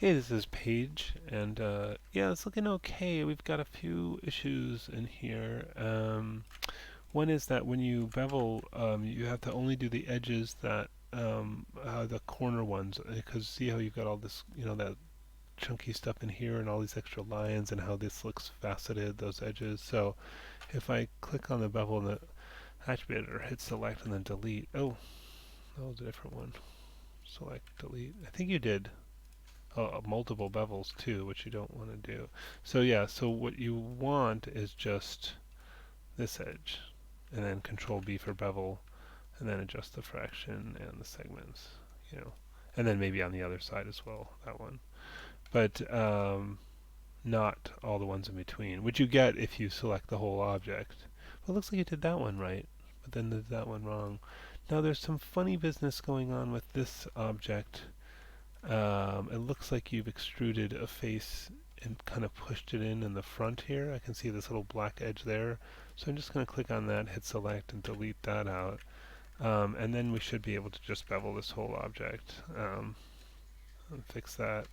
Hey, this is Paige, and yeah, it's looking okay. We've got a few issues in here. One is that when you bevel, you have to only do the edges that the corner ones, because see how you've got all this, that chunky stuff in here and all these extra lines, and how this looks faceted, those edges. So if I click on the bevel in the attribute or hit select and then delete, oh, that was a different one. Select, delete. I think you did multiple bevels too, which you don't want to do. So yeah, so what you want is just this edge, and then Control B for bevel, and then adjust the fraction and the segments, and then maybe on the other side as well, that one. But not all the ones in between, which you get if you select the whole object. Well, it looks like you did that one right, but then did that one wrong. Now there's some funny business going on with this object. It looks like you've extruded a face and kind of pushed it in the front here. I can see this little black edge there. So I'm just going to click on that, hit select, and delete that out. And then we should be able to just bevel this whole object and fix that.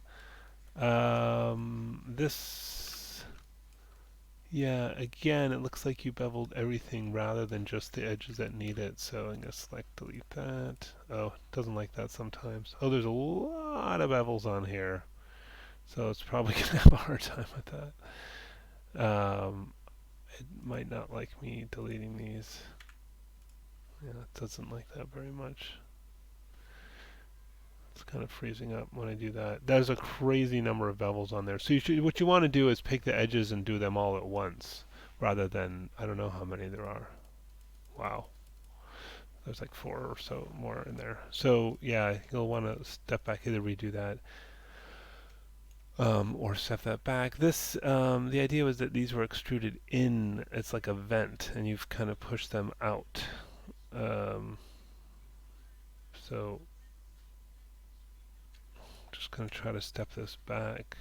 This, yeah, again, it looks like you beveled everything rather than just the edges that need it. So I'm going to select, delete that. Oh, it doesn't like that sometimes. Oh, there's a lot of bevels on here. So it's probably going to have a hard time with that. It might not like me deleting these. Yeah, it doesn't like that very much. It's kind of freezing up when I do that. There's a crazy number of bevels on there. So what you want to do is pick the edges and do them all at once, rather than, I don't know how many there are. Wow. There's like 4 or so more in there. So yeah, you'll want to step back, either redo that or step that back. The idea was that these were extruded in. It's like a vent, and you've kind of pushed them out. Um, so just going to try to step this back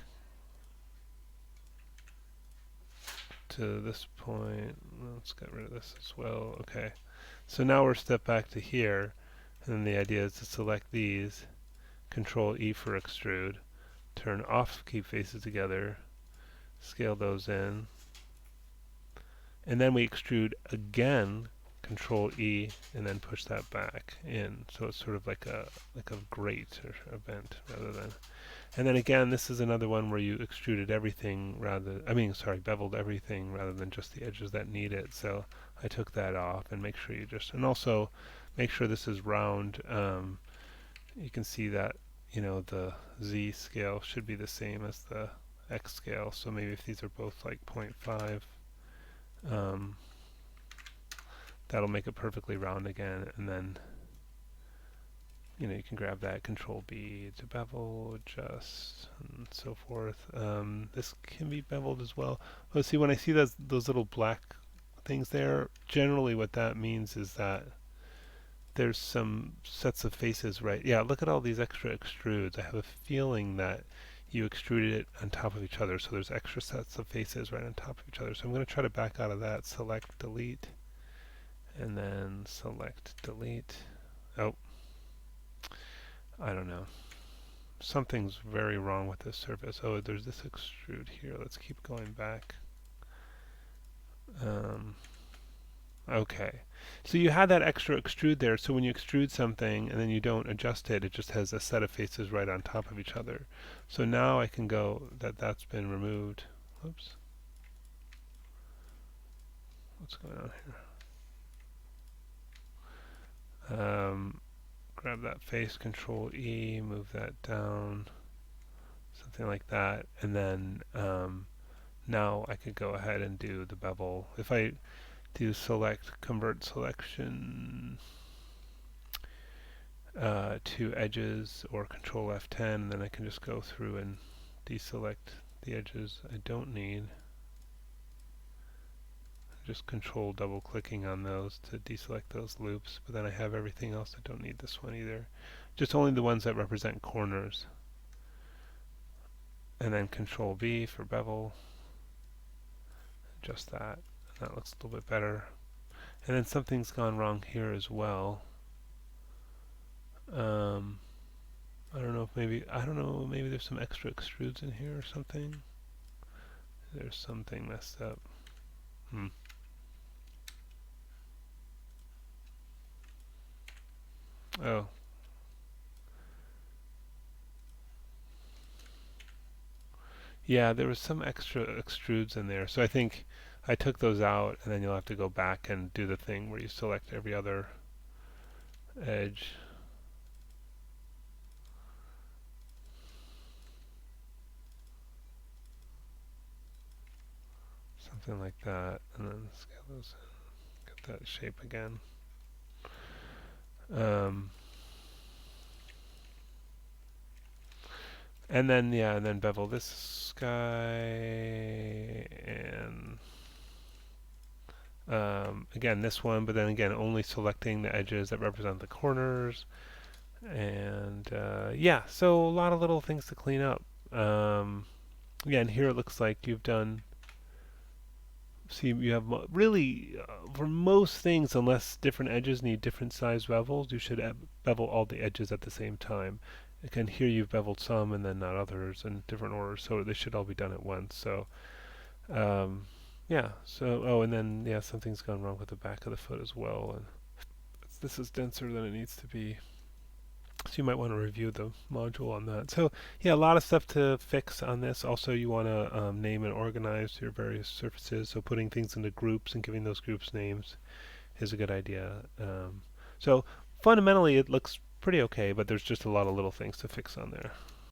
to this point. Let's get rid of this as well. Okay. So now we're step back to here, and then the idea is to select these, Control E for extrude, turn off keep faces together, scale those in, and then we extrude again, Control E, and then push that back in. So it's sort of like a grate or a vent rather than. And then again, this is another one where you extruded everything beveled everything rather than just the edges that need it. So I took that off, and make sure and also make sure this is round. You can see that, the Z scale should be the same as the X scale. So maybe if these are both like 0.5, um, that'll make it perfectly round again. And then, you can grab that, Control B to bevel, adjust, and so forth. This can be beveled as well. But see, when I see those little black things there, generally what that means is that there's some sets of faces, right? Yeah, look at all these extra extrudes. I have a feeling that you extruded it on top of each other, so there's extra sets of faces right on top of each other. So I'm going to try to back out of that, select, delete, and then select, delete. Oh, I don't know. Something's very wrong with this surface. Oh, there's this extrude here. Let's keep going back. Um, okay. So you had that extra extrude there, so when you extrude something and then you don't adjust it, it just has a set of faces right on top of each other. So now I can go, that's been removed. Whoops. What's going on here? Grab that face, Control E, move that down, something like that, and then now I could go ahead and do the bevel. If I do select, convert selection to edges, or Control F10, and then I can just go through and deselect the edges I don't need. Just Control double clicking on those to deselect those loops, but then I have everything else. I don't need this one either. Just only the ones that represent corners. And then Control V for bevel. Just that. That looks a little bit better. And then something's gone wrong here as well. I don't know if maybe there's some extra extrudes in here or something. There's something messed up. Hmm. Oh, yeah, there was some extra extrudes in there. So I think I took those out, and then you'll have to go back and do the thing where you select every other edge. Something like that. And then scale those in. Get that shape again. Um, and then, yeah, and then bevel this guy. And again, this one, but then again, only selecting the edges that represent the corners. And yeah, so a lot of little things to clean up. Again, here it looks like you've done. See, you have really for most things, unless different edges need different size bevels, you should bevel all the edges at the same time. Again, here you've beveled some and then not others in different orders, so they should all be done at once. So, um, yeah. So, oh, and then yeah, something's gone wrong with the back of the foot as well, and this is denser than it needs to be. So you might want to review the module on that. So yeah, a lot of stuff to fix on this. Also, you want to name and organize your various surfaces. So putting things into groups and giving those groups names is a good idea. So fundamentally, it looks pretty okay, but there's just a lot of little things to fix on there.